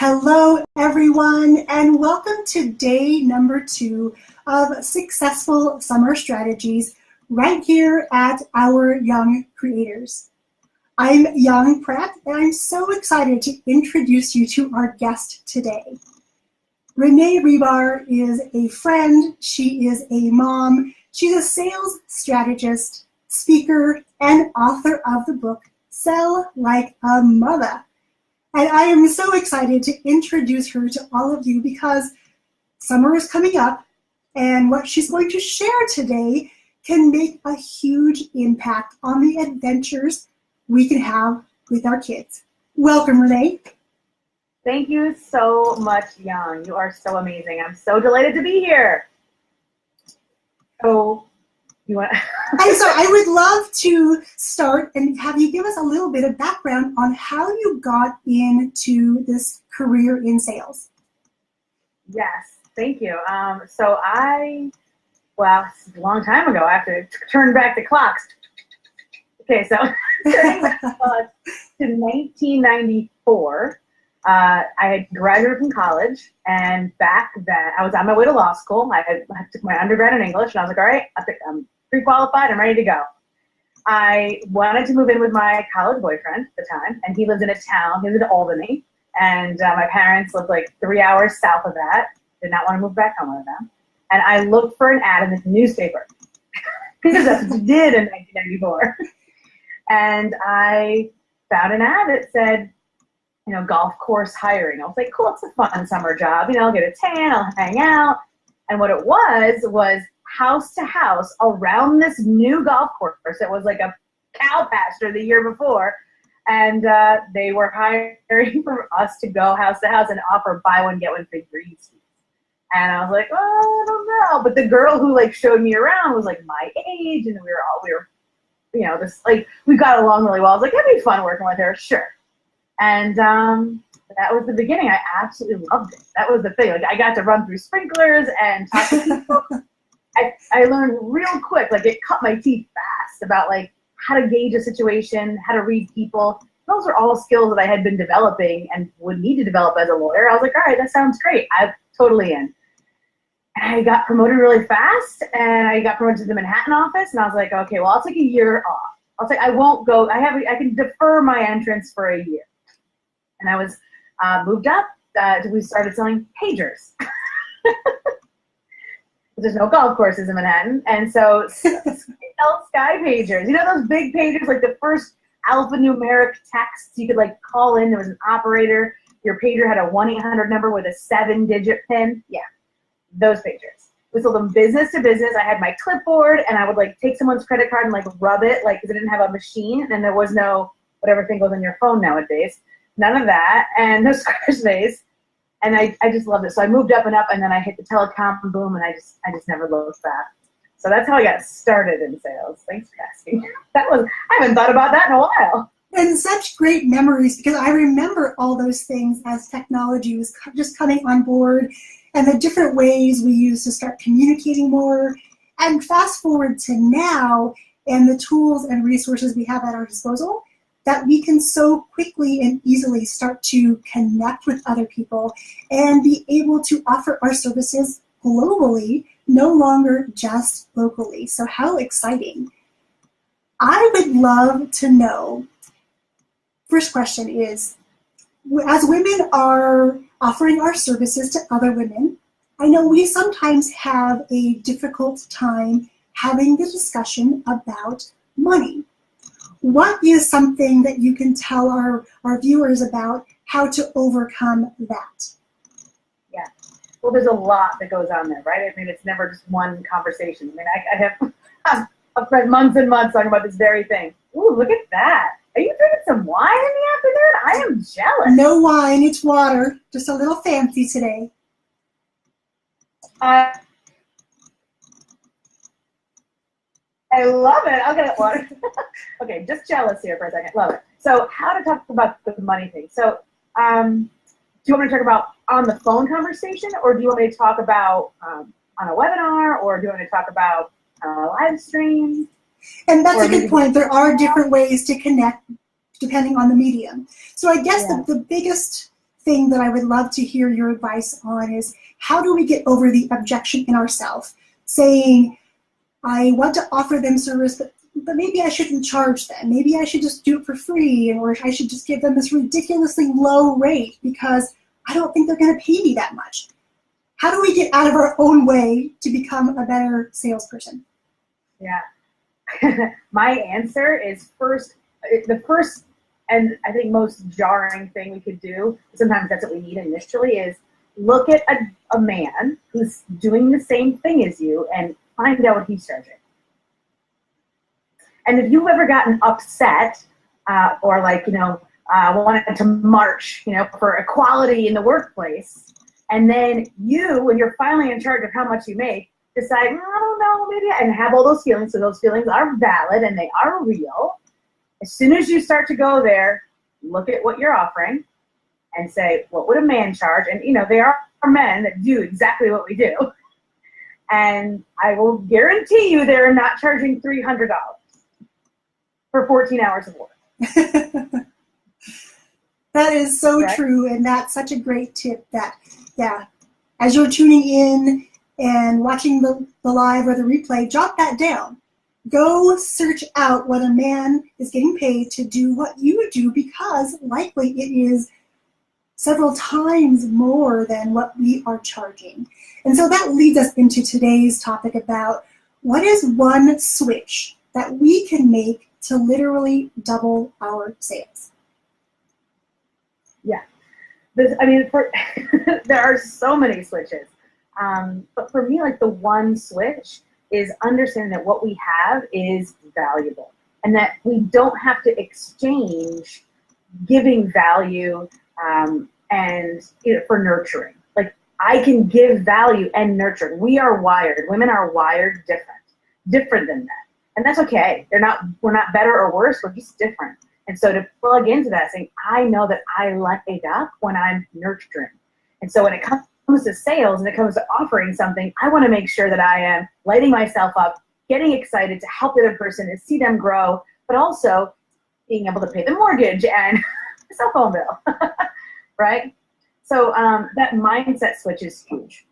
Hello, everyone, and welcome to day number 2 of Successful Summer Strategies right here at our Yong Creators. I'm Yong Pratt, and I'm so excited to introduce you to our guest today. Renee Hribar is a friend, she is a mom, she's a sales strategist, speaker, and author of the book, Sell Like a Mother. And I am so excited to introduce her to all of you because summer is coming up, and what she's going to share today can make a huge impact on the adventures we can have with our kids. Welcome, Renee. Thank you so much, Yong. You are so amazing. I'm so delighted to be here. So, you want? And so I would love to start and have you give us a little bit of background on how you got into this career in sales. Yes, thank you. Well, it's a long time ago. I have to turn back the clocks. Okay, so turning back the clock to 1994. I had graduated from college, and back then I was on my way to law school. I took my undergrad in English, and I was like, all right, I'm pre-qualified, I'm ready to go. I wanted to move in with my college boyfriend at the time, and he lived in a town, he lived in Albany, and my parents lived like 3 hours south of that, did not want to move back home with them. And I looked for an ad in the newspaper, because that's what you did in 1994. And I found an ad that said, golf course hiring. I was like, cool, it's a fun summer job. I'll get a tan, I'll hang out. And what it was house to house around this new golf course. It was like a cow pasture the year before. And they were hiring for us to go house to house and offer buy one, get one free green teas. And I was like, oh, I don't know. But the girl who showed me around was like my age, and we were we got along really well. I was like, it'd be fun working with her, sure. And that was the beginning. I absolutely loved it. That was the thing. I got to run through sprinklers and talk to people. I learned real quick, it cut my teeth fast about how to gauge a situation, how to read people. Those are all skills that I had been developing and would need to develop as a lawyer. I was like, all right, that sounds great. I'm totally in. And I got promoted really fast, and I got promoted to the Manhattan office, and I was like, okay, well, I'll take a year off. I'll say I won't go. I can defer my entrance for a year. And I was moved up. We started selling pagers. There's no golf courses in Manhattan, and so sell sky pagers. Those big pagers, the first alphanumeric text you could call in. There was an operator. Your pager had a 1-800 number with a 7-digit PIN. Yeah, those pagers. We sold them business to business. I had my clipboard, and I would take someone's credit card and rub it, because I didn't have a machine, and there was no whatever thing goes on your phone nowadays. None of that, and no Squarespace. And I just loved it. So I moved up and up, and then I hit the telecom boom, and I just never looked back. So that's how I got started in sales. Thanks for asking. I haven't thought about that in a while. And such great memories, because I remember all those things as technology was just coming on board, and the different ways we used to start communicating more. And fast forward to now, and the tools and resources we have at our disposal, that we can so quickly and easily start to connect with other people and be able to offer our services globally, no longer just locally. So how exciting. I would love to know, first question is, as women are offering our services to other women, I know we sometimes have a difficult time having the discussion about money. What is something that you can tell our viewers about how to overcome that? Yeah. Well, there's a lot that goes on there, right? I mean, it's never just one conversation. I mean, I've spent months and months talking about this very thing. Ooh, look at that. Are you drinking some wine in the afternoon? I am jealous. No wine, it's water. Just a little fancy today. I love it. I'll get water. Okay, just jealous here for a second. Love it. So how to talk about the money thing. So do you want me to talk about on the phone conversation, or do you want me to talk about on a webinar, or do you want me to talk about live stream? And that's a good point. There are different ways to connect depending on the medium. So I guess the biggest thing that I would love to hear your advice on is, how do we get over the objection in ourselves, saying, I want to offer them service, but maybe I shouldn't charge them. Maybe I should just do it for free, or I should just give them this ridiculously low rate because I don't think they're going to pay me that much. How do we get out of our own way to become a better salesperson? Yeah. My answer is the first and I think most jarring thing we could do, sometimes that's what we need initially, is look at a man who's doing the same thing as you and find out what he's charging. And if you've ever gotten upset or wanted to march, for equality in the workplace, and then you, when you're finally in charge of how much you make, decide, I don't know, maybe, and have all those feelings. So those feelings are valid and they are real. As soon as you start to go there, look at what you're offering and say, what would a man charge? And, there are men that do exactly what we do. And I will guarantee you they're not charging $300 for 14 hours of work. That is so right? true, and that's such a great tip that, as you're tuning in and watching the live or the replay, jot that down. Go search out what a man is getting paid to do what you do, because likely it is several times more than what we are charging. And so that leads us into today's topic about what is one switch that we can make to literally double our sales. Yeah. There are so many switches. But for me, the one switch is understanding that what we have is valuable and that we don't have to exchange giving value and for nurturing. I can give value and nurture. We are wired. Women are wired different than men. And that's okay. We're not better or worse. We're just different. And so to plug into that, saying, I know that I light up when I'm nurturing. And so when it comes to sales and it comes to offering something, I want to make sure that I am lighting myself up, getting excited to help the other person and see them grow, but also being able to pay the mortgage and the cell phone bill, right? So that mindset switch is huge.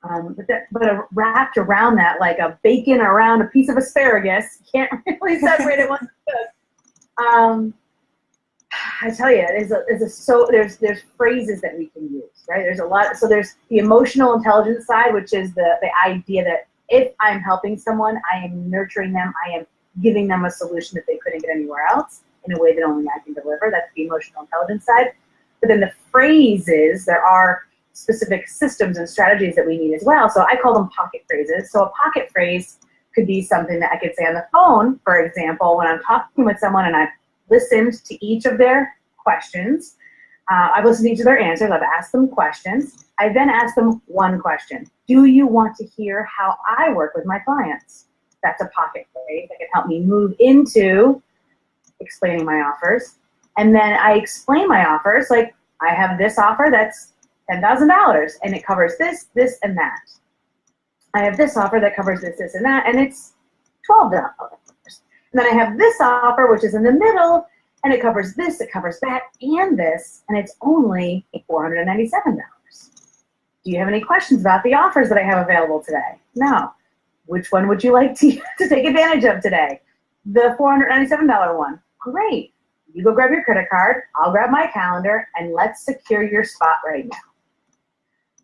But wrapped around that, like a bacon around a piece of asparagus, you can't really separate it once it's cooked. I tell you, there's phrases that we can use, right? There's a lot. So there's the emotional intelligence side, which is the idea that if I'm helping someone, I am nurturing them, I am giving them a solution that they couldn't get anywhere else in a way that only I can deliver. That's the emotional intelligence side. But then the phrases, there are specific systems and strategies that we need as well. So I call them pocket phrases. So a pocket phrase could be something that I could say on the phone, for example, when I'm talking with someone and I've listened to each of their questions. I've listened to each of their answers. I've asked them questions. I then ask them one question. Do you want to hear how I work with my clients? That's a pocket phrase that can help me move into explaining my offers. And then I explain my offers, like I have this offer that's $10,000 and it covers this, this, and that. I have this offer that covers this, this, and that, and it's $12. And then I have this offer, which is in the middle, and it covers this, it covers that, and this, and it's only $497. Do you have any questions about the offers that I have available today? No. Which one would you like to take advantage of today? The $497 one. Great. You go grab your credit card, I'll grab my calendar, and let's secure your spot right now.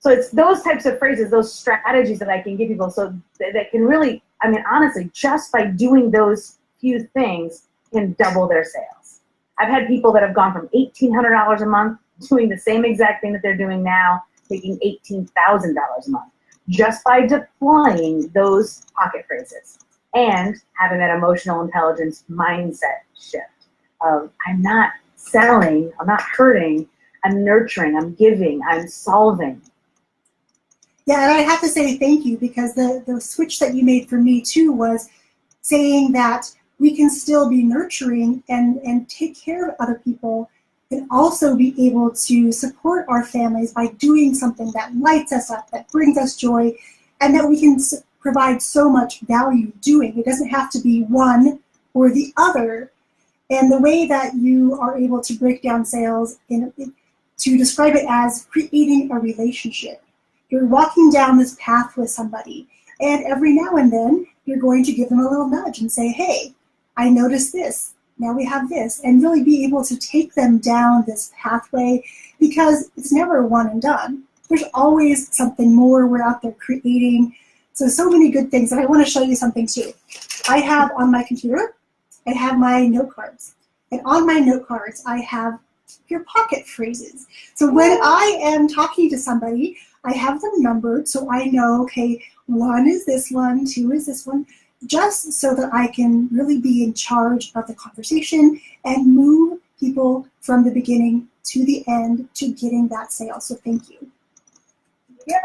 So it's those types of phrases, those strategies that I can give people so that can really, honestly, just by doing those few things can double their sales. I've had people that have gone from $1,800 a month doing the same exact thing that they're doing now, making $18,000 a month, just by deploying those pocket phrases and having that emotional intelligence mindset shift of I'm not selling, I'm not hurting, I'm nurturing, I'm giving, I'm solving. Yeah, and I have to say thank you, because the switch that you made for me too was saying that we can still be nurturing and take care of other people and also be able to support our families by doing something that lights us up, that brings us joy, and that we can provide so much value doing. It doesn't have to be one or the other. And the way that you are able to break down sales, to describe it as creating a relationship. You're walking down this path with somebody, and every now and then you're going to give them a little nudge and say, hey, I noticed this, now we have this, and really be able to take them down this pathway, because it's never one and done. There's always something more we're out there creating. So many good things, and I want to show you something too. I have on my computer, I have my note cards, and on my note cards I have your pocket phrases. So when I am talking to somebody, I have them numbered so I know, okay, 1 is this one, 2 is this one, just so that I can really be in charge of the conversation and move people from the beginning to the end to getting that sale. So thank you. Yay!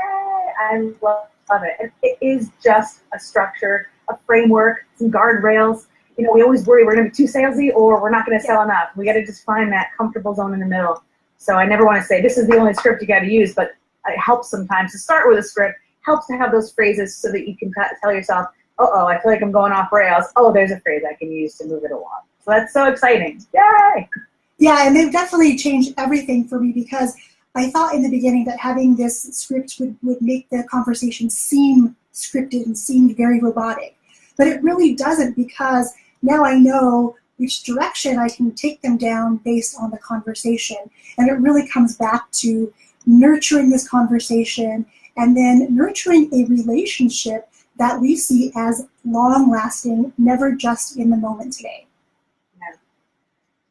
I love it. And it is just a structure, a framework, some guardrails. You know, we always worry we're going to be too salesy or we're not going to sell enough. We got to just find that comfortable zone in the middle. So I never want to say this is the only script you got to use, but it helps sometimes to start with a script. Helps to have those phrases so that you can tell yourself, uh-oh, I feel like I'm going off rails. Oh, there's a phrase I can use to move it along. So that's so exciting. Yay! Yeah, and they've definitely changed everything for me, because I thought in the beginning that having this script would make the conversation seem scripted and seem very robotic. But it really doesn't, because now I know which direction I can take them down based on the conversation. And it really comes back to nurturing this conversation and then nurturing a relationship that we see as long-lasting, never just in the moment today.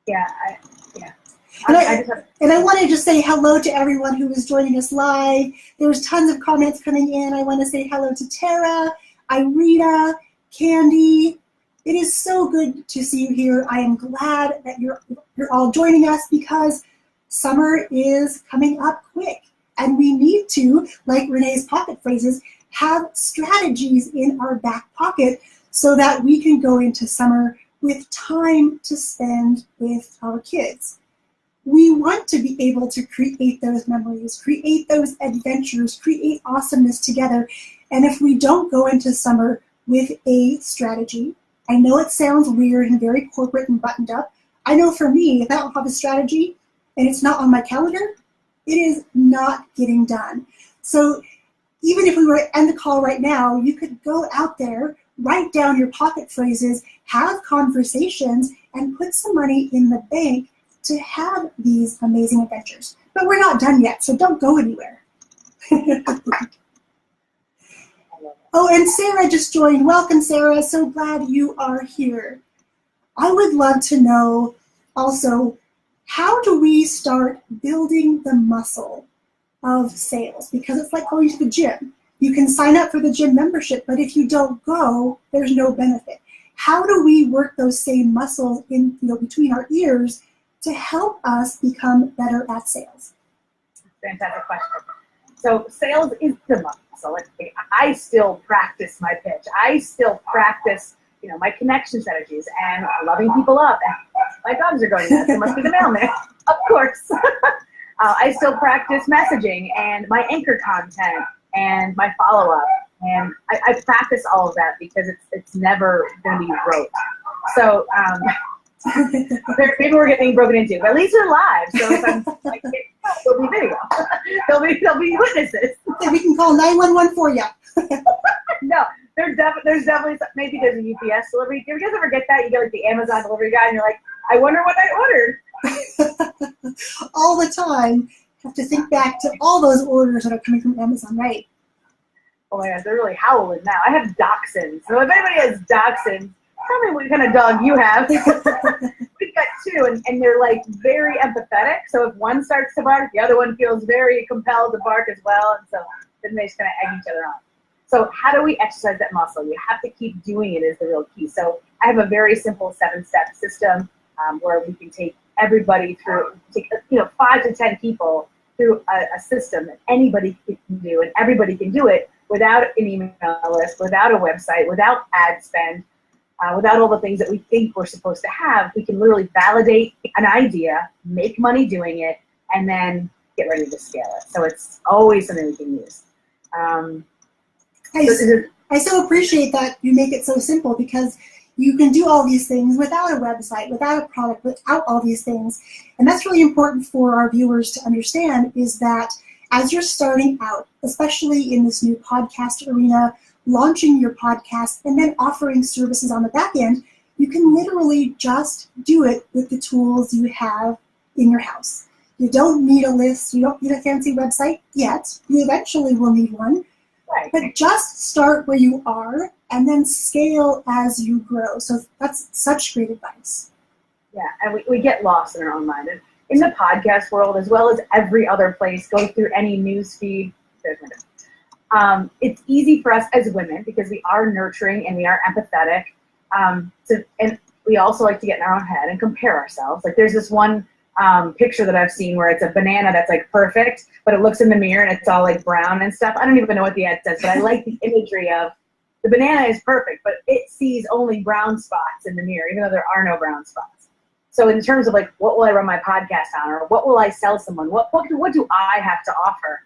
Yeah. And I want to just say hello to everyone who is joining us live. There's tons of comments coming in. I want to say hello to Tara, Irita, Candy. It is so good to see you here. I am glad that you're all joining us, because summer is coming up quick. And we need to, like Renee's pocket phrases, have strategies in our back pocket so that we can go into summer with time to spend with our kids. We want to be able to create those memories, create those adventures, create awesomeness together. And if we don't go into summer with a strategy, I know it sounds weird and very corporate and buttoned up. I know for me, if I don't have a strategy and it's not on my calendar, it is not getting done. So even if we were to end the call right now, you could go out there, write down your pocket phrases, have conversations, and put some money in the bank to have these amazing adventures. But we're not done yet, so don't go anywhere. Oh, and Sarah just joined. Welcome, Sarah. So glad you are here. I would love to know also, how do we start building the muscle of sales? Because it's like going to the gym. You can sign up for the gym membership, but if you don't go, there's no benefit. How do we work those same muscles in, between our ears to help us become better at sales? Fantastic question. So sales is the muscle. Like, I still practice my pitch. I still practice, my connection strategies and loving people up. And my dogs are going nuts. It must be the mailman. Of course. I still practice messaging and my anchor content and my follow-up. And I practice all of that because it's never going to be rote. So maybe we're getting broken into, but at least we're live. So if I'm like, there'll be video. there'll be witnesses. And we can call 911 for you. No, there's definitely maybe there's a UPS delivery. Do you guys ever get that? You get like the Amazon delivery guy, and you're like, I wonder what I ordered. All the time. Have to think back to all those orders that are coming from Amazon, right? Oh my God, they're really howling now. I have dachshunds. So if anybody has dachshunds, tell me what kind of dog you have. We've got two, and they're like very empathetic. So if one starts to bark, the other one feels very compelled to bark as well. And so then they just kind of egg each other on. So how do we exercise that muscle? You have to keep doing it is the real key. So I have a very simple 7-step system where we can take everybody through, 5 to 10 people through a system that anybody can do, and everybody can do it without an email list, without a website, without ad spend, without all the things that we think we're supposed to have. We can literally validate an idea, make money doing it, and then get ready to scale it. So it's always something we can use. I so appreciate that you make it so simple, because You can do all these things without a website, without a product, without all these things. And that's really important for our viewers to understand, is that as you're starting out, especially in this new podcast arena, launching your podcast and then offering services on the back end, you can literally just do it with the tools you have in your house. You don't need a list. You don't need a fancy website yet. You eventually will need one. Right. But just start where you are and then scale as you grow. So that's such great advice. Yeah, and we get lost in our own mind. And in the podcast world, as well as every other place, go through any news feed. It's easy for us as women, because we are nurturing and we are empathetic. And we also like to get in our own head and compare ourselves. Like there's this one picture that I've seen where it's a banana that's like perfect, but it looks in the mirror and it's all like brown and stuff. I don't even know what the ad says, but I like the imagery of the banana is perfect, but it sees only brown spots in the mirror, even though there are no brown spots. So in terms of like, what will I run my podcast on, or what will I sell someone? What do I have to offer?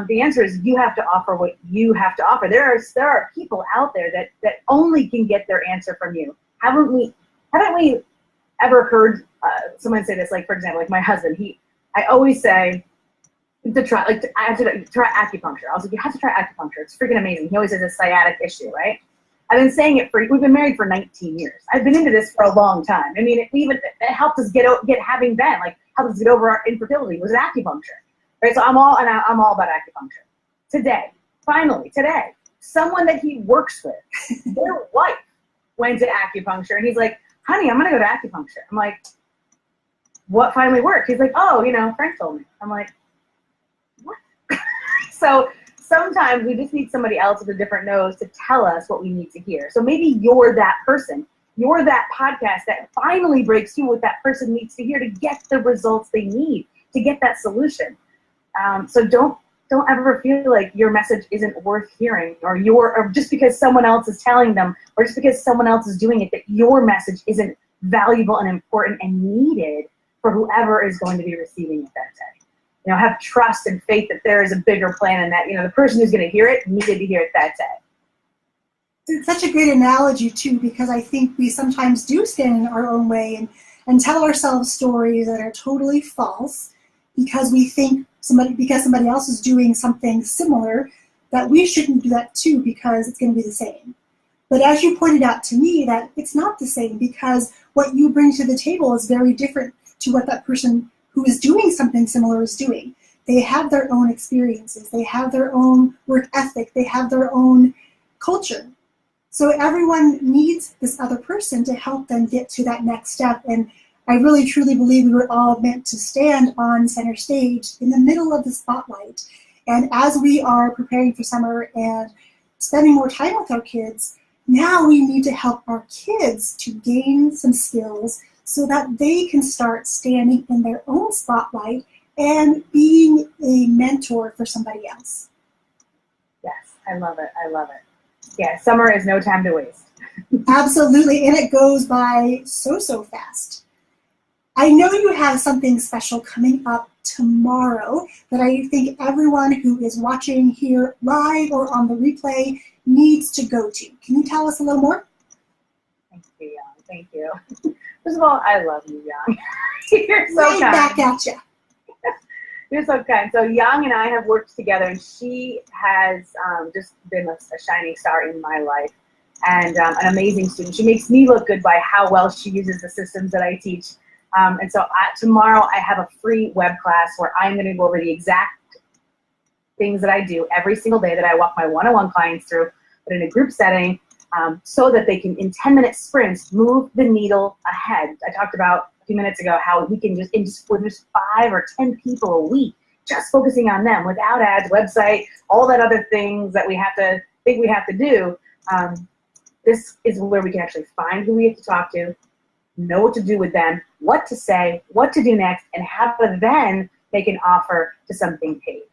The answer is you have to offer what you have to offer. There are people out there that only can get their answer from you. Haven't we ever heard someone say this? Like, for example, like my husband, I always say I have to try acupuncture. I was like, you have to try acupuncture. It's freaking amazing. He always has a sciatic issue, right? I've been saying it we've been married for 19 years. I've been into this for a long time. I mean, it helped us helped us get over our infertility was acupuncture. Right, so I'm all about acupuncture. Finally today, someone that he works with, their wife went to acupuncture, and he's like, honey, I'm gonna go to acupuncture. I'm like, what finally worked? He's like, oh, Frank told me. I'm like, what? So sometimes we just need somebody else with a different nose to tell us what we need to hear. So maybe you're that person. You're that podcast that finally breaks through what that person needs to hear to get the results they need, to get that solution. So don't ever feel like your message isn't worth hearing, or just because someone else is telling them, or just because someone else is doing it, that your message isn't valuable and important and needed for whoever is going to be receiving it that day. Have trust and faith that there is a bigger plan, and that the person who's going to hear it needed to hear it that day. It's such a great analogy too, because I think we sometimes do stand in our own way and tell ourselves stories that are totally false, because we think somebody else is doing something similar, that we shouldn't do that too, because it's going to be the same. But as you pointed out to me, that it's not the same, because what you bring to the table is very different to what that person who is doing something similar is doing. They have their own experiences, they have their own work ethic, they have their own culture. So everyone needs this other person to help them get to that next step. And I really truly believe we were all meant to stand on center stage in the middle of the spotlight. And as we are preparing for summer and spending more time with our kids, now we need to help our kids to gain some skills so that they can start standing in their own spotlight and being a mentor for somebody else. Yes, I love it. Yeah, summer is no time to waste. Absolutely, and it goes by so fast. I know you have something special coming up tomorrow that I think everyone who is watching here live or on the replay needs to go to. Can you tell us a little more? Thank you, Yong. Thank you. First of all, I love you, Yong. You're so right kind. Back at you. You're so kind. So Yong and I have worked together, and she has just been a shining star in my life, and an amazing student. She makes me look good by how well she uses the systems that I teach. And so tomorrow I have a free web class where I'm going to go over the exact things that I do every single day that I walk my one-on-one clients through, but in a group setting, so that they can, in 10-minute sprints, move the needle ahead. I talked about a few minutes ago how we can with just 5 or 10 people a week, just focusing on them without ads, website, all that other things that we have to do. This is where we can actually find who we have to talk to, know what to do with them, what to say, what to do next, and how to then make an offer to something paid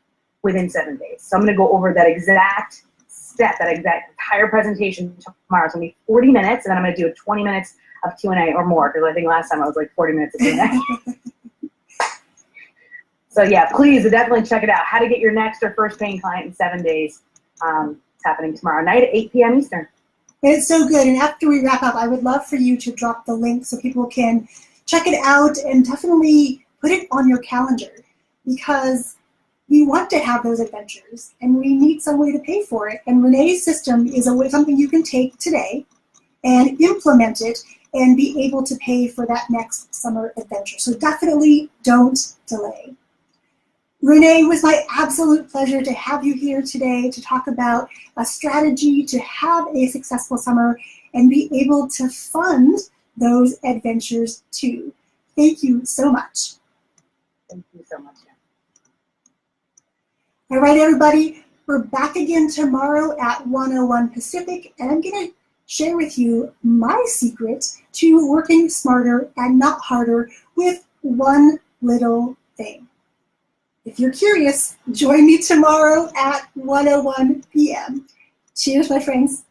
within 7 days. So I'm going to go over that exact step, that exact entire presentation tomorrow. It's going to be 40 minutes, and then I'm going to do 20 minutes of Q&A or more, because I think last time I was like 40 minutes of Q&A. So yeah, please definitely check it out. How to get your next or first paying client in 7 days. It's happening tomorrow night at 8 p.m. Eastern. It's so good. And after we wrap up, I would love for you to drop the link so people can check it out and definitely put it on your calendar, because we want to have those adventures and we need some way to pay for it. And Renee's system is something you can take today and implement it and be able to pay for that next summer adventure. So definitely don't delay. Renee, it was my absolute pleasure to have you here today to talk about a strategy to have a successful summer and be able to fund those adventures too. Thank you so much. Thank you so much. All right, everybody, we're back again tomorrow at 1:01 Pacific, and I'm going to share with you my secret to working smarter and not harder with one little thing. If you're curious, join me tomorrow at 1:01 p.m. Cheers, my friends.